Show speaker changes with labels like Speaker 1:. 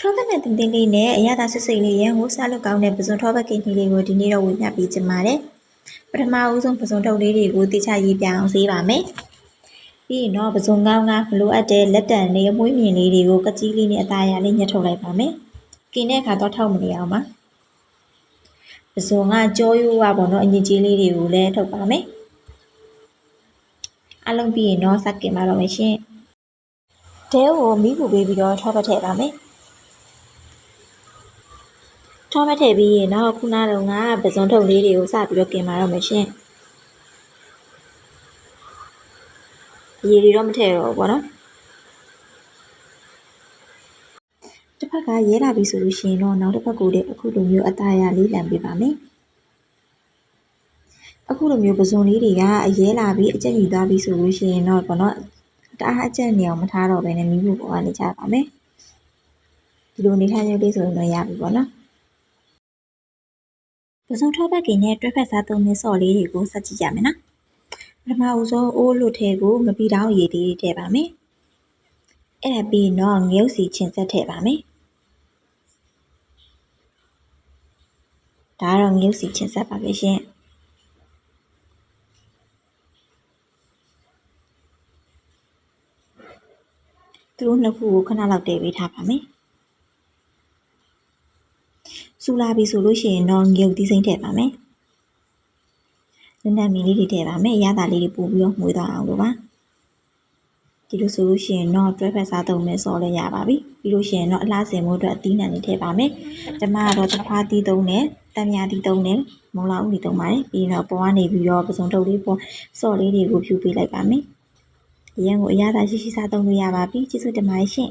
Speaker 1: ထောပတ်နဲ့တင်တင်လေးနဲ့အရသာဆွစိတ်လေးရန်ကိုစားလို့ကောင်းတဲ့ပဇွန်ထောပတ်ကိန်းလေးကိုဒီနေ့တော့ဝေမျှပေးချင်ပါတယ်ပထမဦးဆုံးပဇွန်ထုတ်လေးတွေကိုတိကျရေးပြအောင်ဆေးပါမယ်ပြီးရင်တော့ပဇွန်ကောင်းကမလိုအပ်တဲ့လက်တံလေးအမွှေးမြင်လေးတွေကိုကကြီးလေးနဲ့အသားရလေးညှက်ထုတ်လိုက်ပါမယ်กินတဲ့အခါတော့ထောက်မနေအောင်ပါပဇွန်ကကြောရိုးပါပေါ့နော်အညစ်အကြေးလေးတွေကိုလည်းထုတ်ပါမယ်အလုံးပြီးရင်တော့စကင်ပါတော့မယ်ရှင်တဲကိုမီးပူပေးပြီးတော့ထောပတ်ထည့်ပါမယ်ထောပတ်ထည့်ပြီးရင်တော့ခုနကတော့ပဇွန်ထုတ်လေးတွေကိုစပြီးတော့กินပါတော့မယ်ရှင်ရေတွေတော့မထည့်တော့ဘူးပေါ့နော်တစ်ဖက်ကရဲလာပြီဆိုလို့ရှိရင်တော့နောက်တစ်ဖက်ကိုလည်းအခုလိုမျိုးအသားရလေးလံပေးပါမယ်အခုလိုမျိုးပဇွန်လေးတွေကအရဲလာပြီးအကျက်ယူသွားပြီဆိုလို့ရှိရင်တော့ပေါ့နော်တအားအကျက်နေအောင်မထားတော့ဘဲနဲ့မီးဖို့ပေါ်ကနေချပါမယ်ဒီလိုနေထိုင်ရုပ်လေးဆိုရင်တော့ရပြီပေါ့နော်ပဇွန်ထောပတ်ကင်နဲ့တွဲဖက်စားသုံးတဲ့ဆော့လေးတွေကိုစက်ကြည့်ကြမယ်နော်ပထမဦးဆုံးအိုးလွတ်ထဲကိုမပီတောင်းရေလေးထည့်ပါမယ်အဲ့ဒါပြီးတော့ငရုတ်စီချင်ဆက်ထည့်ပါမယ်ဒါကတော့ငရုတ်စီချင်ဆက်ပါပဲရှင်သူတို့နှစ်ခုကိုခဏလောက်တည်ပေးထားပါမယ်စူလာပြီဆိုလို့ရှိရင်တော့ငရုတ်သီးစိမ့်ထည့်ပါမယ်နက်နက်မီလေးတွေထည့်ပါမယ်ရတာလေးတွေပို့ပြီးတော့မှုေးသွားအောင်လို့ပါဒီလိုဆိုလို့ရှိရင်တော့တွဲဖက်စားသုံးမယ်ဆော်လည်းရပါပြီပြီးလို့ရှိရင်တော့အလားစင်မှုအတွက်အသီးနှံတွေထည့်ပါမယ်ကျမကတော့တခွားသီးသုံးနဲ့တမ်းမြားသီးသုံးနဲ့မုံလာဥတွေသုံးပါတယ်ပြီးတော့ပေါ်ကနေပြီးတော့ပစုံထုတ်လေးပေါ်ဆော့လေးတွေကိုဖြူပေးလိုက်ပါမယ်ဒီရန်ကိုအရသာရှိရှိစားသုံးလို့ရပါပြီကျေးဇူးတင်ပါတယ်ရှင်